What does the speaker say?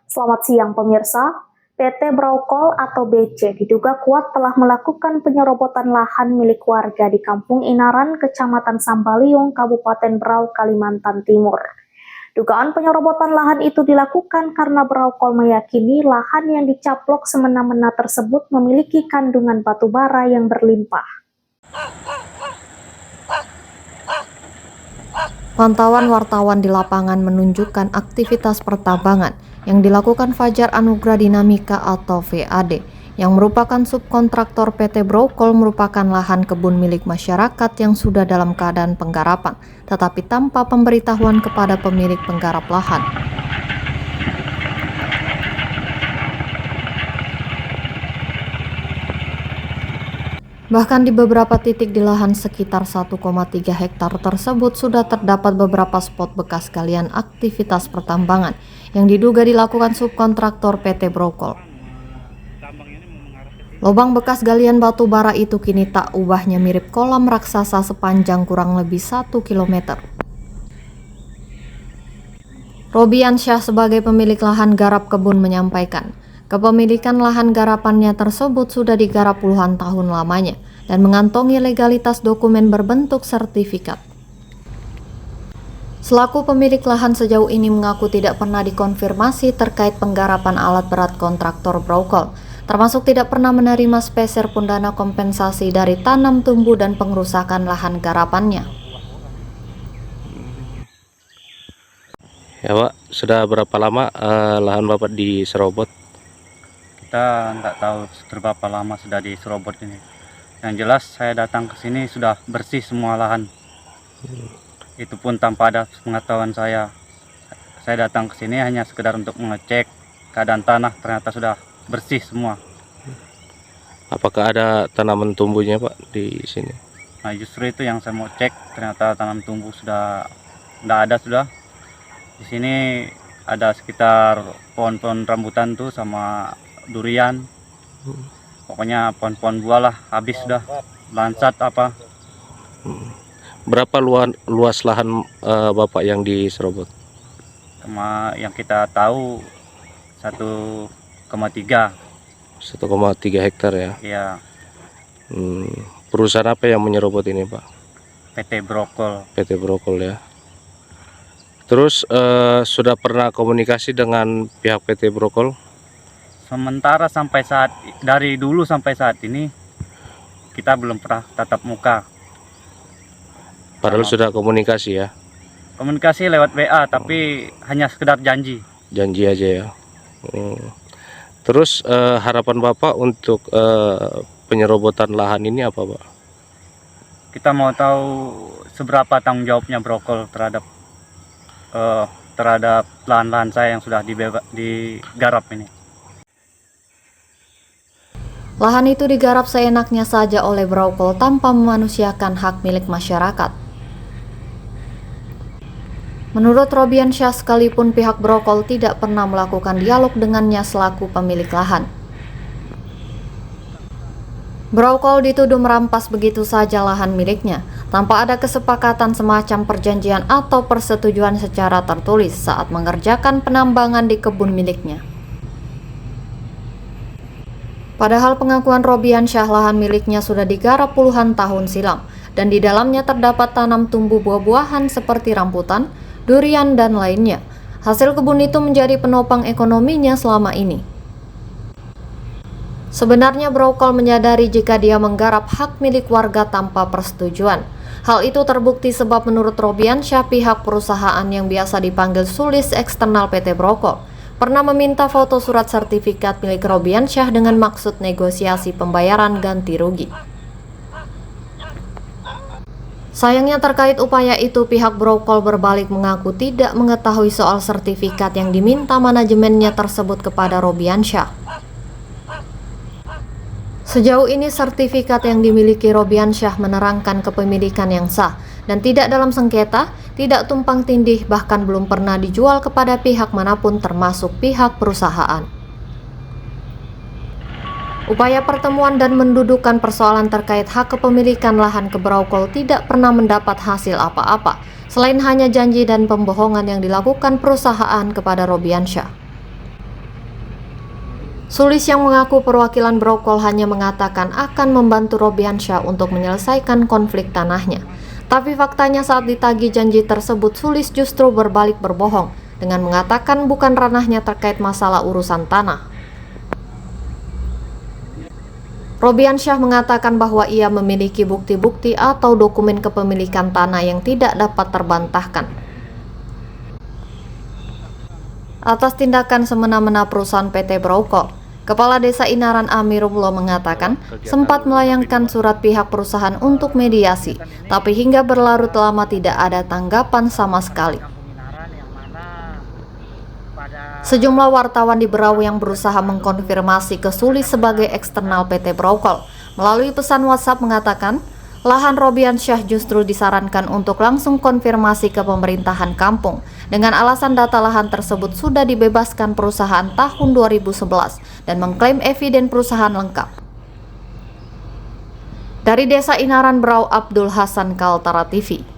Selamat siang pemirsa, PT Braukol atau BC diduga kuat telah melakukan penyerobotan lahan milik warga di Kampung Inaran, Kecamatan Sambaliung, Kabupaten Berau, Kalimantan Timur. Dugaan penyerobotan lahan itu dilakukan karena Braukol meyakini lahan yang dicaplok semena-mena tersebut memiliki kandungan batu bara yang berlimpah. Pantauan wartawan di lapangan menunjukkan aktivitas pertambangan yang dilakukan Fajar Anugrah Dinamika atau VAD, yang merupakan subkontraktor PT Braukol, merupakan lahan kebun milik masyarakat yang sudah dalam keadaan penggarapan, tetapi tanpa pemberitahuan kepada pemilik penggarap lahan. Bahkan di beberapa titik di lahan sekitar 1,3 hektar tersebut sudah terdapat beberapa spot bekas galian aktivitas pertambangan yang diduga dilakukan subkontraktor PT Braukol. Lubang bekas galian batu bara itu kini tak ubahnya mirip kolam raksasa sepanjang kurang lebih 1 km. Robiansyah sebagai pemilik lahan garap kebun menyampaikan, kepemilikan lahan garapannya tersebut sudah digarap puluhan tahun lamanya dan mengantongi legalitas dokumen berbentuk sertifikat. Selaku pemilik lahan sejauh ini mengaku tidak pernah dikonfirmasi terkait penggarapan alat berat kontraktor Braukol, termasuk tidak pernah menerima sepeser pun dana kompensasi dari tanam tumbuh dan pengerusakan lahan garapannya. Ya Pak, sudah berapa lama lahan Bapak diserobot? Kita nggak tahu berapa lama sudah diserobot ini. Yang jelas saya datang ke sini sudah bersih semua lahan. Itu pun tanpa ada pengetahuan saya. Saya datang ke sini hanya sekedar untuk mengecek keadaan tanah, ternyata sudah bersih semua. Apakah ada tanaman tumbuhnya Pak di sini? Nah justru itu yang saya mau cek, ternyata tanam tumbuh sudah nggak ada sudah. Di sini ada sekitar pohon-pohon rambutan tuh sama durian. Pokoknya pohon-pohon buah lah, habis sudah. Lansat apa. Berapa luas lahan Bapak yang diserobot? Sama yang kita tahu 1,3. 1,3 hektar ya. Ya, Perusahaan apa yang menyerobot ini Pak? PT Braukol. PT Braukol ya. Terus sudah pernah komunikasi dengan pihak PT Braukol? Sementara dari dulu sampai saat ini kita belum pernah tatap muka. Padahal sudah komunikasi ya? Komunikasi lewat WA, tapi hanya sekedar janji. Janji aja ya. Terus harapan Bapak untuk penyerobotan lahan ini apa Pak? Kita mau tahu seberapa tanggung jawabnya Braukol terhadap lahan-lahan saya yang sudah digarap ini. Lahan itu digarap seenaknya saja oleh Braukol tanpa memanusiakan hak milik masyarakat. Menurut Robiansyah, sekalipun pihak Braukol tidak pernah melakukan dialog dengannya selaku pemilik lahan. Braukol dituduh merampas begitu saja lahan miliknya, tanpa ada kesepakatan semacam perjanjian atau persetujuan secara tertulis saat mengerjakan penambangan di kebun miliknya. Padahal pengakuan Robiansyah, lahan miliknya sudah digarap puluhan tahun silam, dan di dalamnya terdapat tanam tumbuh buah-buahan seperti rambutan, durian, dan lainnya. Hasil kebun itu menjadi penopang ekonominya selama ini. Sebenarnya Braukol menyadari jika dia menggarap hak milik warga tanpa persetujuan. Hal itu terbukti sebab menurut Robiansyah, pihak perusahaan yang biasa dipanggil Sulis eksternal PT Braukol pernah meminta foto surat sertifikat milik Robiansyah dengan maksud negosiasi pembayaran ganti rugi. Sayangnya terkait upaya itu, pihak Braukol berbalik mengaku tidak mengetahui soal sertifikat yang diminta manajemennya tersebut kepada Robiansyah. Sejauh ini sertifikat yang dimiliki Robiansyah menerangkan kepemilikan yang sah dan tidak dalam sengketa, tidak tumpang tindih, bahkan belum pernah dijual kepada pihak manapun termasuk pihak perusahaan. Upaya pertemuan dan mendudukan persoalan terkait hak kepemilikan lahan ke Braukol tidak pernah mendapat hasil apa-apa, selain hanya janji dan pembohongan yang dilakukan perusahaan kepada Robiansyah. Sulis yang mengaku perwakilan Brokol hanya mengatakan akan membantu Robiansyah untuk menyelesaikan konflik tanahnya. Tapi faktanya saat ditagih janji tersebut, Sulis justru berbalik berbohong dengan mengatakan bukan ranahnya terkait masalah urusan tanah. Robiansyah mengatakan bahwa ia memiliki bukti-bukti atau dokumen kepemilikan tanah yang tidak dapat terbantahkan. Atas tindakan semena-mena perusahaan PT Brokol, Kepala Desa Inaran Amirullah mengatakan sempat melayangkan surat pihak perusahaan untuk mediasi, tapi hingga berlarut lama tidak ada tanggapan sama sekali. Sejumlah wartawan di Berau yang berusaha mengkonfirmasi ke Sulis sebagai eksternal PT Brokol melalui pesan WhatsApp mengatakan lahan Robiansyah justru disarankan untuk langsung konfirmasi ke pemerintahan kampung dengan alasan data lahan tersebut sudah dibebaskan perusahaan tahun 2011 dan mengklaim eviden perusahaan lengkap. Dari Desa Inaran Berau, Abdul Hasan, Kaltara TV.